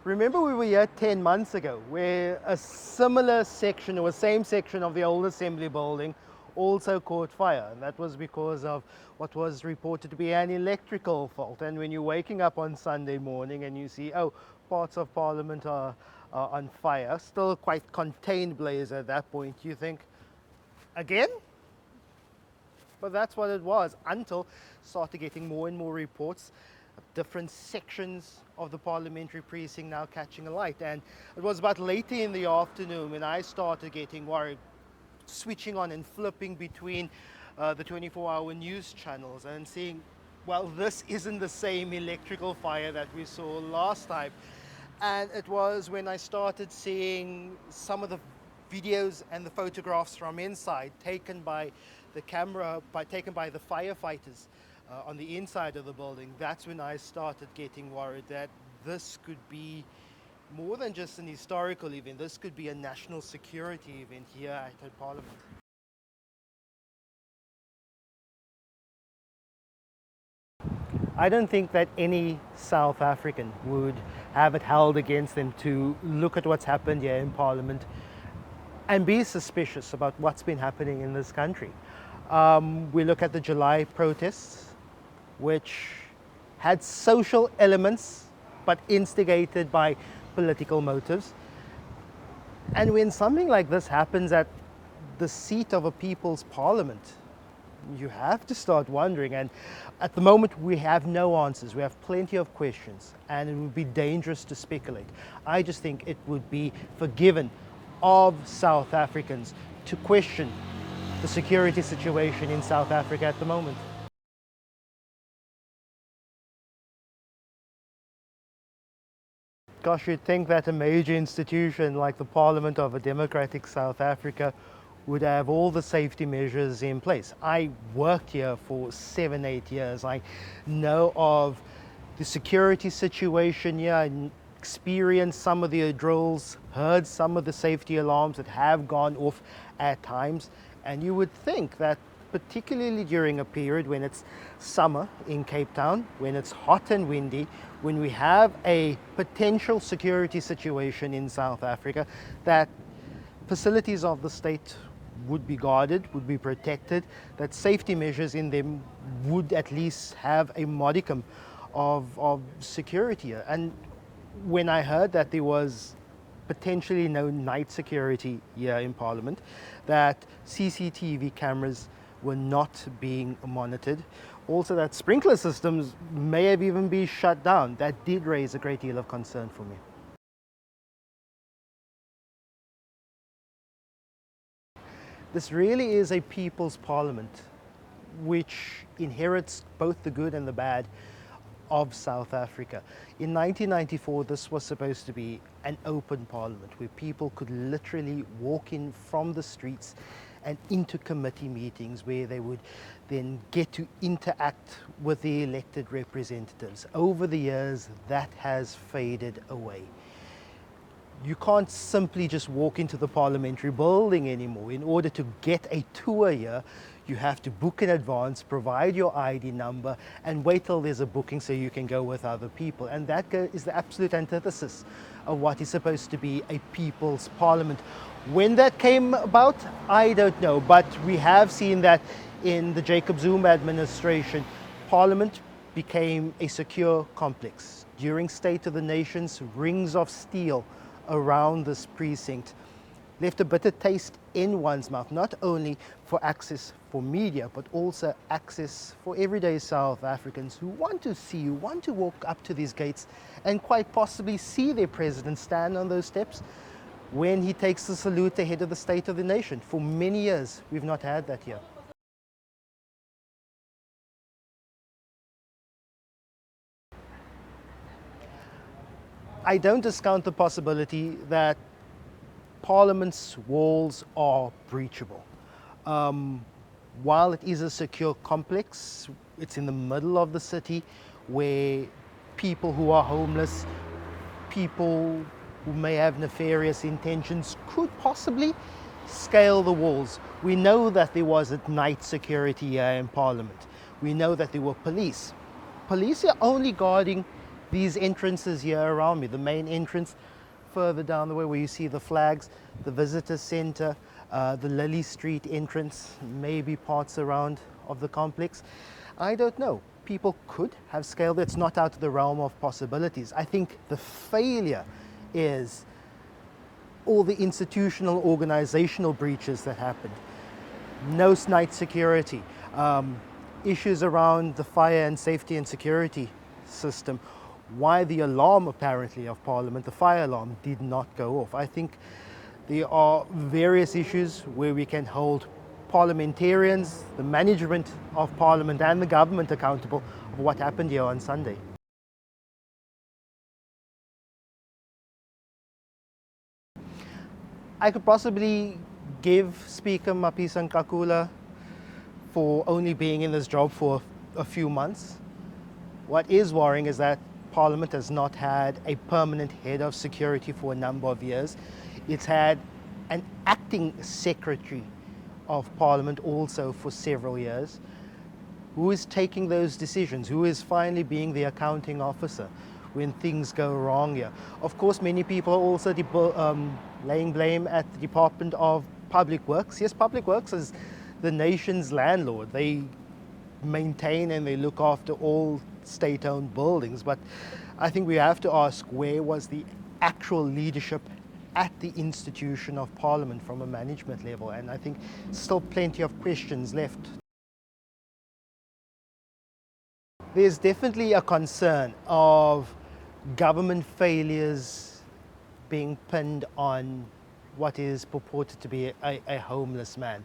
Remember we were here 10 months ago where a similar section or same section of the old assembly building also caught fire, and that was because of what was reported to be an electrical fault. And when you're waking up on Sunday morning and you see, oh, parts of Parliament are on fire, still quite contained blaze at that point, you think, again? But that's what it was until started getting more and more reports of different sections of the parliamentary precinct now catching alight. And it was about later in the afternoon when I started getting worried, switching on and flipping between the 24-hour news channels and seeing, well, this isn't the same electrical fire that we saw last time. And it was when I started seeing some of the videos and the photographs from inside taken by the camera, taken by the firefighters on the inside of the building. That's when I started getting worried that this could be more than just an historical event. This could be a national security event here at Parliament. I don't think that any South African would have it held against them to look at what's happened here in Parliament and be suspicious about what's been happening in this country. We look at the July protests, which had social elements but instigated by political motives. And when something like this happens at the seat of a people's parliament, you have to start wondering. And at the moment, we have no answers. We have plenty of questions, and it would be dangerous to speculate. I just think it would be forgiven of South Africans to question the security situation in South Africa at the moment. Gosh, you'd think that a major institution like the Parliament of a democratic South Africa would have all the safety measures in place. I worked here for 7-8 years. I know of the security situation here. I experienced some of the drills, heard some of the safety alarms that have gone off at times. And you would think that particularly during a period when it's summer in Cape Town, when it's hot and windy, when we have a potential security situation in South Africa, that facilities of the state would be guarded, would be protected, that safety measures in them would at least have a modicum of security. And when I heard that there was potentially no night security here in Parliament, that CCTV cameras were not being monitored, also that sprinkler systems may have even been shut down, that did raise a great deal of concern for me. This really is a people's parliament which inherits both the good and the bad of South Africa. In 1994, this was supposed to be an open parliament where people could literally walk in from the streets and into committee meetings where they would then get to interact with the elected representatives. Over the years, that has faded away. You can't simply just walk into the parliamentary building anymore. In order to get a tour here, you have to book in advance, provide your ID number, and wait till there's a booking so you can go with other people. And that is the absolute antithesis of what is supposed to be a people's parliament. When that came about, I don't know, but we have seen that in the Jacob Zuma administration, Parliament became a secure complex. During State of the Nations, rings of steel around this precinct left a bitter taste in one's mouth, not only for access for media, but also access for everyday South Africans who want to see, who want to walk up to these gates and quite possibly see their president stand on those steps when he takes the salute the head of the State of the Nation. For many years, we've not had that here. I don't discount the possibility that Parliament's walls are breachable. While it is a secure complex, it's in the middle of the city where people who are homeless, people who may have nefarious intentions could possibly scale the walls. We know that there was at night security here in Parliament. We know that there were police. Police are only guarding These entrances here around me, the main entrance further down the way where you see the flags, the visitor center, the Lily Street entrance, maybe parts around of the complex. I don't know. People could have scaled it. It's not out of the realm of possibilities. I think the failure is all the institutional, organizational breaches that happened. No night security, issues around the fire and safety and security system, why the alarm apparently of Parliament, the fire alarm, did not go off. I think there are various issues where we can hold parliamentarians, the management of Parliament and the government accountable for what happened here on Sunday. I could possibly give Speaker Mapisan Kakula for only being in this job for a few months. What is worrying is that Parliament has not had a permanent head of security for a number of years. It's had an acting secretary of Parliament also for several years. Who is taking those decisions? Who is finally being the accounting officer when things go wrong here? Of course, many people are also laying blame at the Department of Public Works. Yes, Public Works is the nation's landlord. They maintain and they look after all state-owned buildings, but I think we have to ask, where was the actual leadership at the institution of Parliament from a management level? And I think still plenty of questions left. There's definitely a concern of government failures being pinned on what is purported to be a homeless man.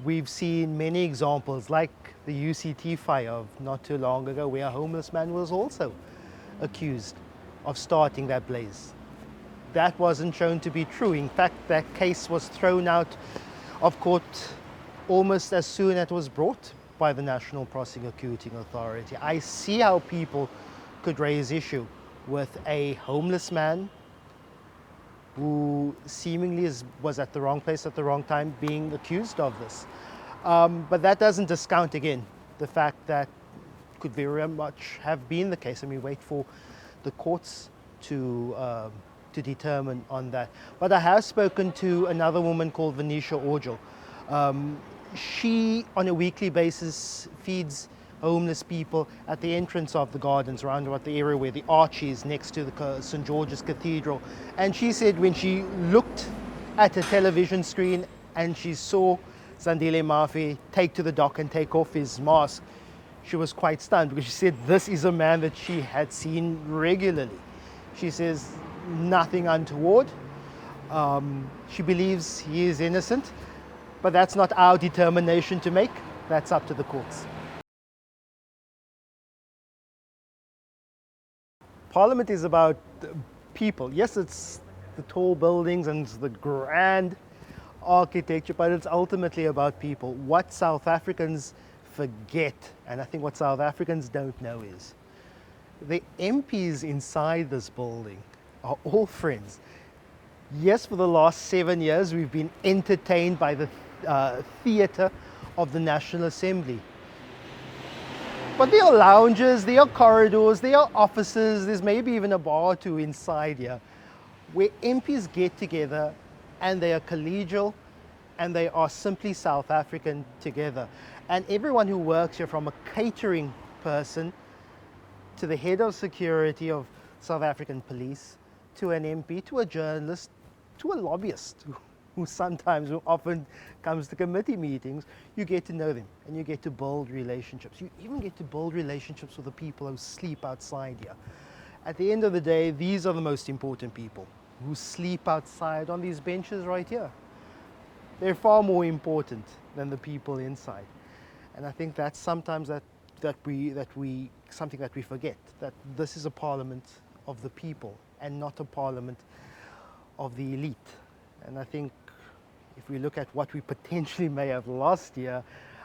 We've seen many examples like the UCT fire of not too long ago, where a homeless man was also accused of starting that blaze. That wasn't shown to be true. In fact, that case was thrown out of court almost as soon as it was brought by the National Prosecuting Authority. I see how people could raise issue with a homeless man who seemingly was at the wrong place at the wrong time being accused of this. But that doesn't discount, again, the fact that could very much have been the case, and we wait for the courts to determine on that. But I have spoken to another woman called Venetia Orgel. She, on a weekly basis, feeds homeless people at the entrance of the gardens around about the area where the arch is next to the St. George's Cathedral. And she said when she looked at a television screen and she saw Zandile Mafe take to the dock and take off his mask, she was quite stunned, because she said this is a man that she had seen regularly. She says nothing untoward. She believes he is innocent, but that's not our determination to make. That's up to the courts. Parliament is about people. Yes, it's the tall buildings and the grand architecture, but it's ultimately about people. What South Africans forget, and I think what South Africans don't know, is the MPs inside this building are all friends. Yes, for the last 7 years, we've been entertained by the theatre of the National Assembly. But there are lounges, there are corridors, there are offices, there's maybe even a bar or two inside here, where MPs get together and they are collegial and they are simply South African together. And everyone who works here, from a catering person to the head of security of South African police, to an MP, to a journalist, to a lobbyist who often comes to committee meetings, you get to know them and you get to build relationships. You even get to build relationships with the people who sleep outside here. At the end of the day, these are the most important people who sleep outside on these benches right here. They're far more important than the people inside. And I think that's sometimes something that we forget, that this is a parliament of the people and not a parliament of the elite. And I think if we look at what we potentially may have lost here,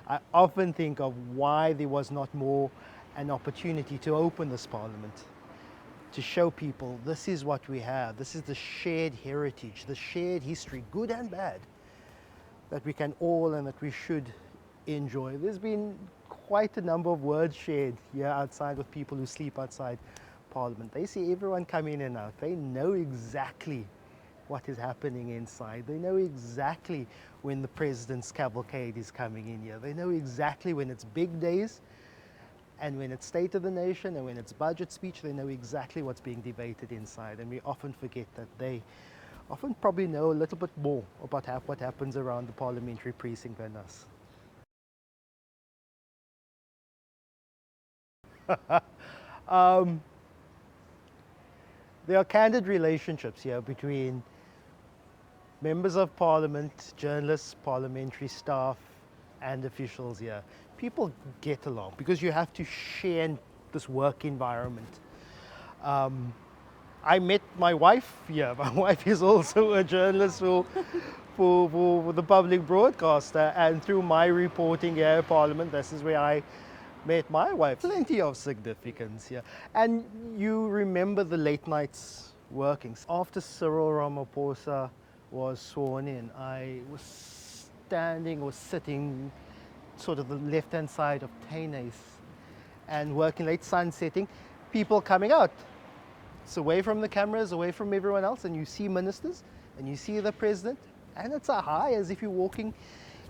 I often think of why there was not more an opportunity to open this parliament, to show people this is what we have, this is the shared heritage, the shared history, good and bad, that we can all and that we should enjoy. There's been quite a number of words shared here outside with people who sleep outside Parliament. They see everyone come in and out. They know exactly what is happening inside. They know exactly when the President's cavalcade is coming in here. They know exactly when it's big days and when it's State of the Nation and when it's budget speech. They know exactly what's being debated inside. And we often forget that they often probably know a little bit more about what happens around the parliamentary precinct than us. There are candid relationships here between members of parliament, journalists, parliamentary staff, and officials here. People get along because you have to share this work environment. I met my wife here. My wife is also a journalist for the public broadcaster, and through my reporting here at Parliament, this is where I met my wife. Plenty of significance here. And you remember the late nights workings. After Cyril Ramaphosa was sworn in, I was standing or sitting sort of the left-hand side of Taine's and working late, sun setting, people coming out. It's away from the cameras, away from everyone else, and you see ministers and you see the president, and it's a high as if you're walking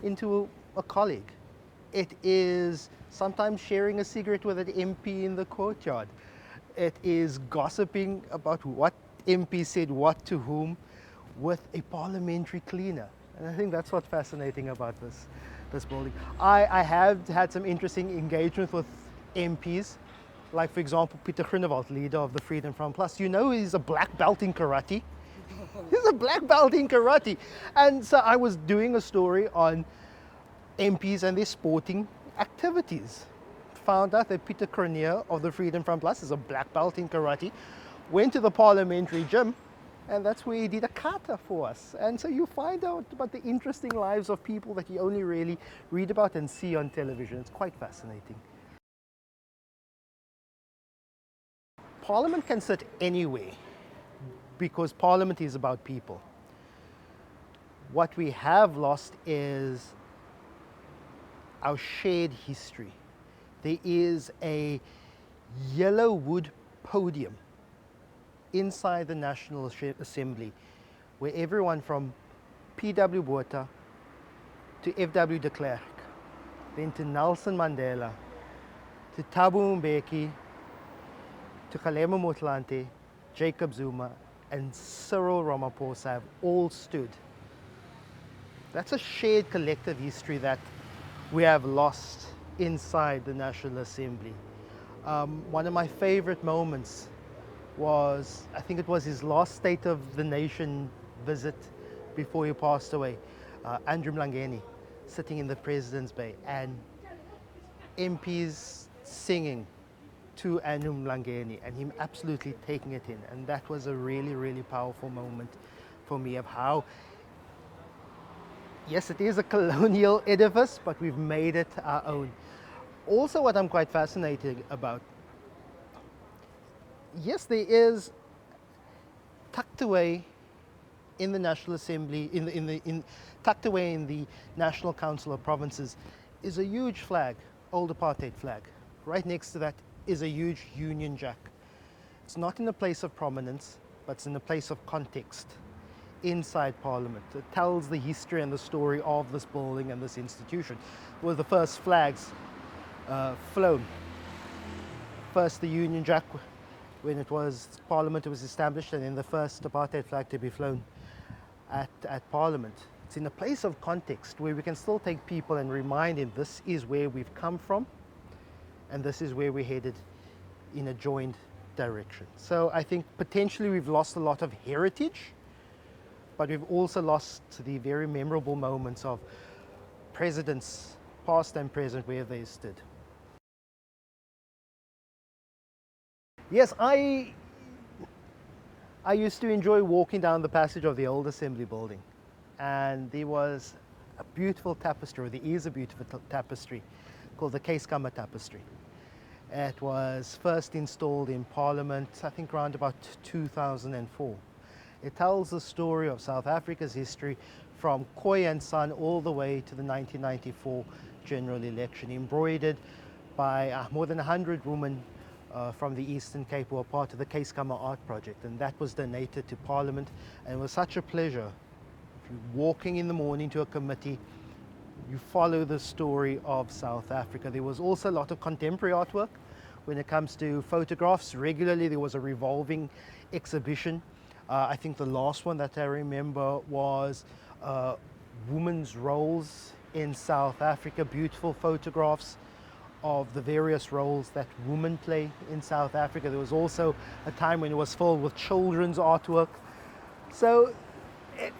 into a colleague. It is sometimes sharing a cigarette with an MP in the courtyard. It is gossiping about what MP said what to whom with a parliamentary cleaner. And I think that's what's fascinating about this building. I have had some interesting engagement with MPs, like for example, Pieter Groenewald, leader of the Freedom Front Plus. You know he's a black belt in karate. He's a black belt in karate. And so I was doing a story on MPs and their sporting activities. Found out that Pieter Cronje of the Freedom Front Plus is a black belt in karate, went to the parliamentary gym, and that's where he did a kata for us. And so you find out about the interesting lives of people that you only really read about and see on television. It's quite fascinating. Parliament can sit anywhere because Parliament is about people. What we have lost is our shared history. There is a yellow wood podium inside the National Assembly where everyone from P.W. Botha to F.W. de Klerk, then to Nelson Mandela, to Thabo Mbeki, to Kgalema Motlanthe, Jacob Zuma, and Cyril Ramaphosa have all stood. That's a shared collective history that we have lost inside the National Assembly. One of my favorite moments was, I think it was his last State of the Nation visit before he passed away, Andrew Mlangeni, sitting in the President's Bay, and MPs singing to Andrew Mlangeni and him absolutely taking it in. And that was a really, really powerful moment for me of how, yes, it is a colonial edifice, but we've made it our own. Also, what I'm quite fascinated about, yes, there is tucked away in the National Assembly, tucked away in the National Council of Provinces, is a huge flag, old apartheid flag. Right next to that is a huge Union Jack. It's not in a place of prominence, but it's in a place of context inside Parliament. It tells the history and the story of this building and this institution. Were the first flags flown. First the Union Jack when it was Parliament was established, and then the first apartheid flag to be flown at Parliament. It's in a place of context where we can still take people and remind them this is where we've come from and this is where we're headed in a joined direction. So I think potentially we've lost a lot of heritage, but we've also lost the very memorable moments of presidents, past and present, where they stood. Yes, I used to enjoy walking down the passage of the old Assembly building, and there was a beautiful tapestry, or there is a beautiful tapestry called the Keiskamma Tapestry. It was first installed in Parliament, I think around about 2004. It tells the story of South Africa's history from Khoi and Son all the way to the 1994 general election, embroidered by more than 100 women from the Eastern Cape who are part of the Keiskamma Art Project, and that was donated to Parliament, and it was such a pleasure. If you're walking in the morning to a committee, you follow the story of South Africa. There was also a lot of contemporary artwork. When it comes to photographs, regularly there was a revolving exhibition. I think the last one that I remember was women's roles in South Africa, beautiful photographs of the various roles that women play in South Africa. There was also a time when it was filled with children's artwork. So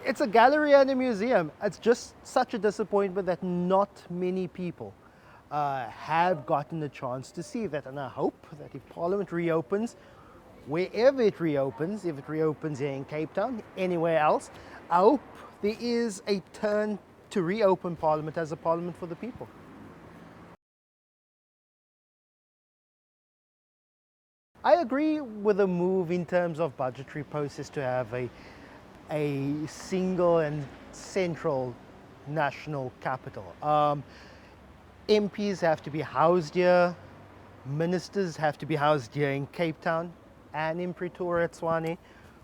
it's a gallery and a museum. It's just such a disappointment that not many people have gotten the chance to see that. And I hope that if Parliament reopens, wherever it reopens, if it reopens here in Cape Town, anywhere else, I hope there is a turn to reopen Parliament as a Parliament for the people. I agree with the move in terms of budgetary process to have a single and central national capital. MPs have to be housed here, ministers have to be housed here in Cape Town and in Pretoria, Tshwane,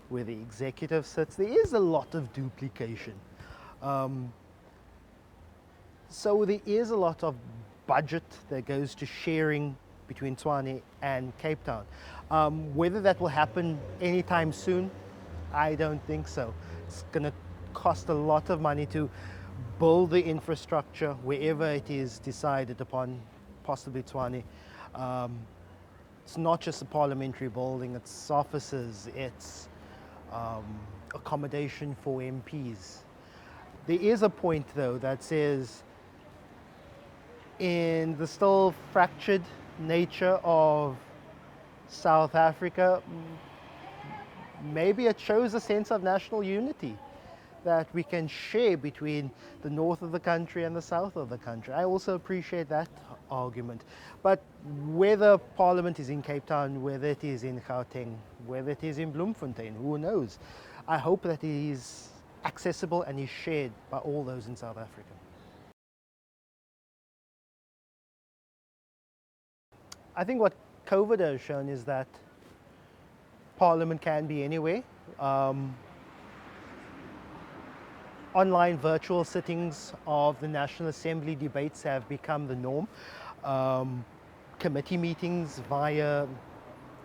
where the executive sits. There is a lot of duplication. So there is a lot of budget that goes to sharing between Tshwane and Cape Town. Whether that will happen anytime soon, I don't think so. It's going to cost a lot of money to build the infrastructure wherever it is decided upon, possibly Tshwane. It's not just a parliamentary building, it's offices, it's accommodation for MPs. There is a point though that says in the still fractured nature of South Africa, maybe it shows a sense of national unity that we can share between the north of the country and the south of the country. I also appreciate that argument. But whether Parliament is in Cape Town, whether it is in Gauteng, whether it is in Bloemfontein, who knows? I hope that it is accessible and is shared by all those in South Africa. I think what COVID has shown is that Parliament can be anywhere. Online virtual sittings of the National Assembly debates have become the norm. Committee meetings via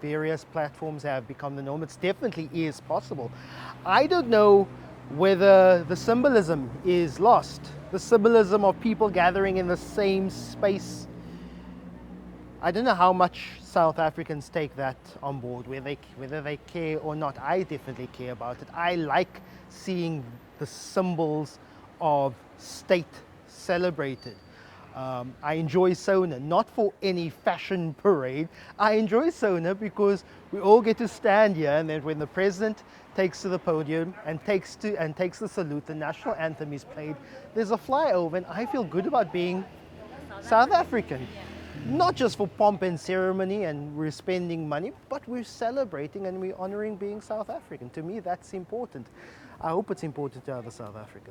various platforms have become the norm. It definitely is possible. I don't know whether the symbolism is lost, the symbolism of people gathering in the same space. I don't know how much South Africans take that on board, whether they care or not. I definitely care about it. I like seeing the symbols of state celebrated. I enjoy SONA, not for any fashion parade. I enjoy SONA because we all get to stand here, and then when the president takes to the podium and takes the salute, the national anthem is played, there's a flyover, and I feel good about being South African. Not just for pomp and ceremony and we're spending money, but we're celebrating and we're honoring being South African. To me, that's important. I hope it's important to other South Africans.